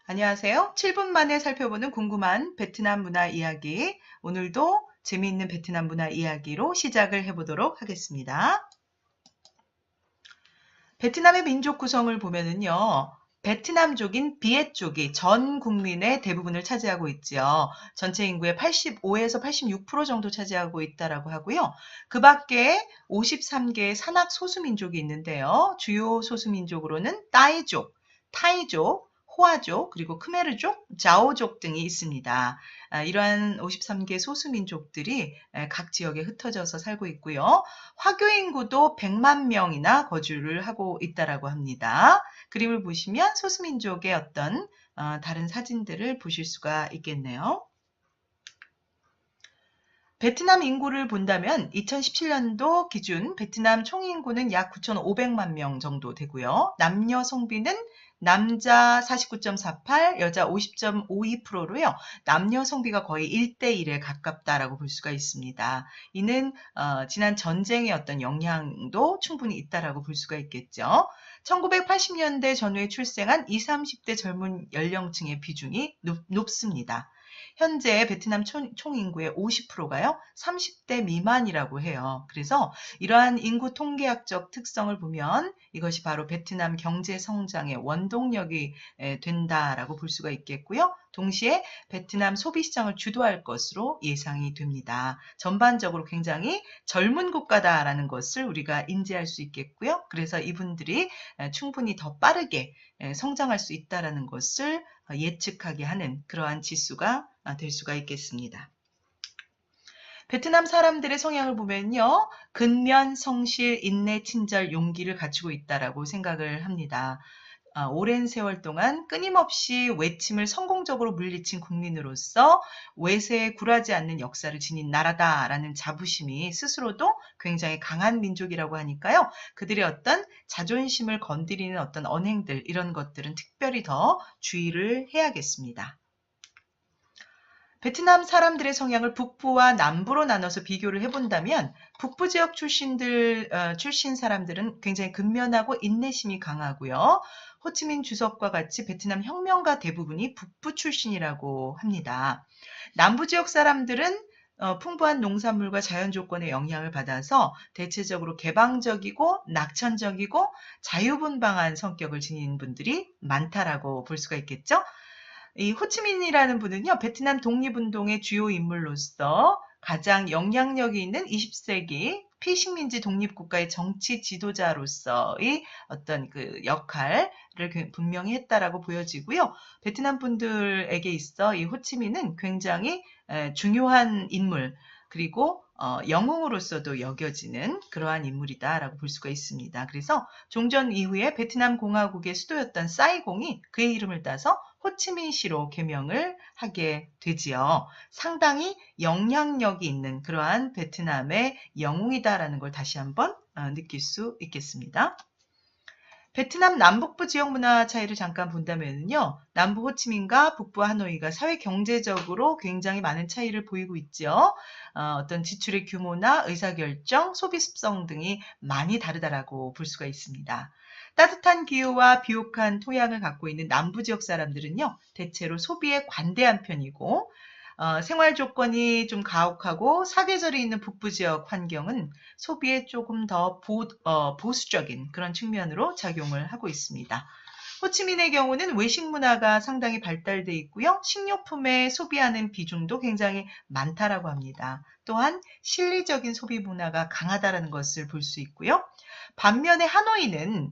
안녕하세요. 7분 만에 살펴보는 궁금한 베트남 문화 이야기. 오늘도 재미있는 베트남 문화 이야기로 시작을 해보도록 하겠습니다. 베트남의 민족 구성을 보면은요. 베트남족인 비엣족이 전 국민의 대부분을 차지하고 있지요. 전체 인구의 85에서 86% 정도 차지하고 있다라고 하고요. 그 밖에 53개의 산악 소수민족이 있는데요. 주요 소수민족으로는 따이족, 타이족, 호아족, 그리고 크메르족, 자오족 등이 있습니다. 이러한 53개 소수민족들이 각 지역에 흩어져서 살고 있고요. 화교 인구도 100만 명이나 거주를 하고 있다라고 합니다. 그림을 보시면 소수민족의 어떤 다른 사진들을 보실 수가 있겠네요. 베트남 인구를 본다면 2017년도 기준 베트남 총인구는 약 9,500만 명 정도 되고요. 남녀 성비는 남자 49.48, 여자 50.52%로요. 남녀 성비가 거의 1대1에 가깝다라고 볼 수가 있습니다. 이는 지난 전쟁의 어떤 영향도 충분히 있다라고 볼 수가 있겠죠. 1980년대 전후에 출생한 20, 30대 젊은 연령층의 비중이 높습니다. 현재 베트남 총인구의 50%가요, 30대 미만이라고 해요. 그래서 이러한 인구 통계학적 특성을 보면 이것이 바로 베트남 경제 성장의 원동력이 된다라고 볼 수가 있겠고요. 동시에 베트남 소비 시장을 주도할 것으로 예상이 됩니다. 전반적으로 굉장히 젊은 국가다라는 것을 우리가 인지할 수 있겠고요. 그래서 이분들이 충분히 더 빠르게 성장할 수 있다라는 것을 예측하게 하는 그러한 지수가 될 수가 있겠습니다. 베트남 사람들의 성향을 보면요. 근면, 성실, 인내, 친절, 용기를 갖추고 있다라고 생각을 합니다. 오랜 세월 동안 끊임없이 외침을 성공적으로 물리친 국민으로서 외세에 굴하지 않는 역사를 지닌 나라다라는 자부심이 스스로도 굉장히 강한 민족이라고 하니까요. 그들의 어떤 자존심을 건드리는 어떤 언행들, 이런 것들은 특별히 더 주의를 해야겠습니다. 베트남 사람들의 성향을 북부와 남부로 나눠서 비교를 해본다면 북부 지역 출신 사람들은 굉장히 근면하고 인내심이 강하고요. 호치민 주석과 같이 베트남 혁명가 대부분이 북부 출신이라고 합니다. 남부 지역 사람들은 풍부한 농산물과 자연 조건의 영향을 받아서 대체적으로 개방적이고 낙천적이고 자유분방한 성격을 지닌 분들이 많다라고 볼 수가 있겠죠. 이 호치민이라는 분은요, 베트남 독립운동의 주요 인물로서 가장 영향력이 있는 20세기 피식민지 독립국가의 정치 지도자로서의 어떤 그 역할을 분명히 했다라고 보여지고요. 베트남 분들에게 있어 이 호치민은 굉장히 중요한 인물, 그리고 영웅으로서도 여겨지는 그러한 인물이다라고 볼 수가 있습니다. 그래서 종전 이후에 베트남 공화국의 수도였던 사이공이 그의 이름을 따서 호치민시로 개명을 하게 되지요. 상당히 영향력이 있는 그러한 베트남의 영웅이다라는 걸 다시 한번 느낄 수 있겠습니다. 베트남 남북부 지역 문화 차이를 잠깐 본다면요. 남부 호치민과 북부 하노이가 사회 경제적으로 굉장히 많은 차이를 보이고 있죠. 어떤 지출의 규모나 의사결정, 소비 습성 등이 많이 다르다라고 볼 수가 있습니다. 따뜻한 기후와 비옥한 토양을 갖고 있는 남부 지역 사람들은요. 대체로 소비에 관대한 편이고 생활 조건이 좀 가혹하고 사계절이 있는 북부 지역 환경은 소비에 조금 더 보수적인 그런 측면으로 작용을 하고 있습니다. 호치민의 경우는 외식 문화가 상당히 발달돼 있고요. 식료품에 소비하는 비중도 굉장히 많다라고 합니다. 또한 실리적인 소비 문화가 강하다라는 것을 볼 수 있고요. 반면에 하노이는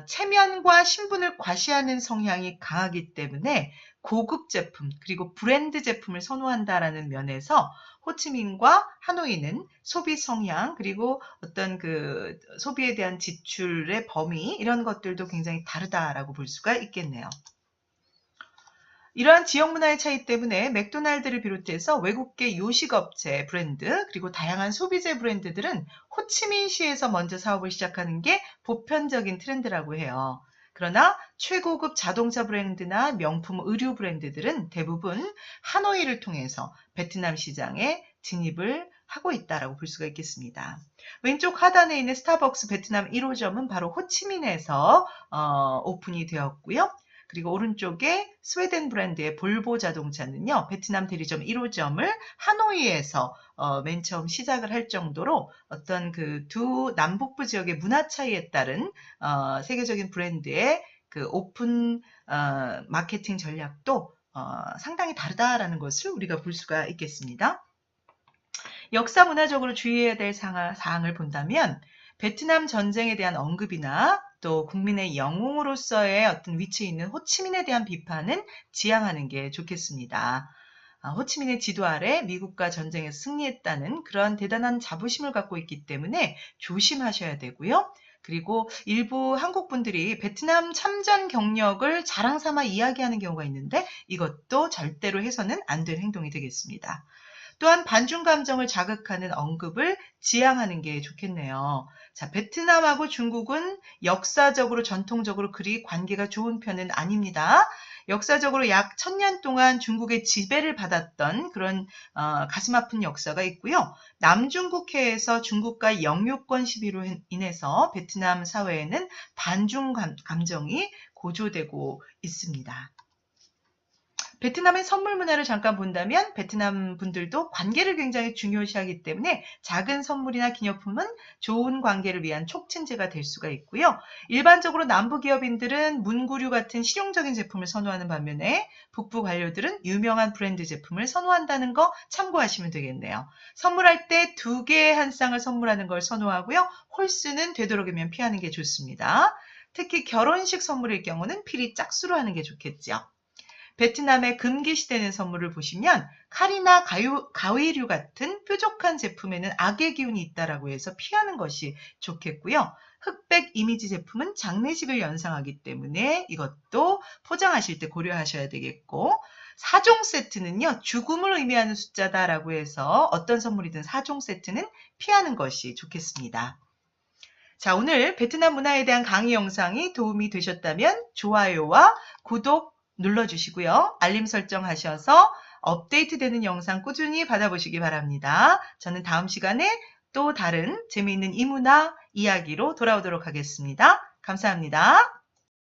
체면과 신분을 과시하는 성향이 강하기 때문에 고급 제품 그리고 브랜드 제품을 선호한다라는 면에서 호치민과 하노이는 소비 성향 그리고 어떤 그 소비에 대한 지출의 범위 이런 것들도 굉장히 다르다라고 볼 수가 있겠네요. 이러한 지역 문화의 차이 때문에 맥도날드를 비롯해서 외국계 요식업체 브랜드 그리고 다양한 소비재 브랜드들은 호치민시에서 먼저 사업을 시작하는 게 보편적인 트렌드라고 해요. 그러나 최고급 자동차 브랜드나 명품 의류 브랜드들은 대부분 하노이를 통해서 베트남 시장에 진입을 하고 있다라고 볼 수가 있겠습니다. 왼쪽 하단에 있는 스타벅스 베트남 1호점은 바로 호치민에서 오픈이 되었고요. 그리고 오른쪽에 스웨덴 브랜드의 볼보 자동차는요, 베트남 대리점 1호점을 하노이에서 맨 처음 시작을 할 정도로 어떤 그 두 남북부 지역의 문화 차이에 따른 세계적인 브랜드의 그 오픈 마케팅 전략도 상당히 다르다라는 것을 우리가 볼 수가 있겠습니다. 역사 문화적으로 주의해야 될 사항을 본다면 베트남 전쟁에 대한 언급이나 또 국민의 영웅으로서의 어떤 위치에 있는 호치민에 대한 비판은 지양하는 게 좋겠습니다. 호치민의 지도 아래 미국과 전쟁에서 승리했다는 그런 대단한 자부심을 갖고 있기 때문에 조심하셔야 되고요. 그리고 일부 한국 분들이 베트남 참전 경력을 자랑 삼아 이야기하는 경우가 있는데 이것도 절대로 해서는 안 될 행동이 되겠습니다. 또한 반중 감정을 자극하는 언급을 지양하는 게 좋겠네요. 자, 베트남하고 중국은 역사적으로 전통적으로 그리 관계가 좋은 편은 아닙니다. 역사적으로 약 1000년 동안 중국의 지배를 받았던 그런 가슴 아픈 역사가 있고요. 남중국해에서 중국과 영유권 시비로 인해서 베트남 사회에는 반중 감정이 고조되고 있습니다. 베트남의 선물 문화를 잠깐 본다면 베트남 분들도 관계를 굉장히 중요시하기 때문에 작은 선물이나 기념품은 좋은 관계를 위한 촉진제가 될 수가 있고요. 일반적으로 남부 기업인들은 문구류 같은 실용적인 제품을 선호하는 반면에 북부 관료들은 유명한 브랜드 제품을 선호한다는 거 참고하시면 되겠네요. 선물할 때 2개의 한 쌍을 선물하는 걸 선호하고요. 홀수는 되도록이면 피하는 게 좋습니다. 특히 결혼식 선물일 경우는 필히 짝수로 하는 게 좋겠죠. 베트남의 금기시되는 선물을 보시면 칼이나 가위류 같은 뾰족한 제품에는 악의 기운이 있다라고 해서 피하는 것이 좋겠고요. 흑백 이미지 제품은 장례식을 연상하기 때문에 이것도 포장하실 때 고려하셔야 되겠고 4종 세트는요. 죽음을 의미하는 숫자다라고 해서 어떤 선물이든 4종 세트는 피하는 것이 좋겠습니다. 자, 오늘 베트남 문화에 대한 강의 영상이 도움이 되셨다면 좋아요와 구독 눌러주시고요. 알림 설정하셔서 업데이트되는 영상 꾸준히 받아보시기 바랍니다. 저는 다음 시간에 또 다른 재미있는 이문화 이야기로 돌아오도록 하겠습니다. 감사합니다.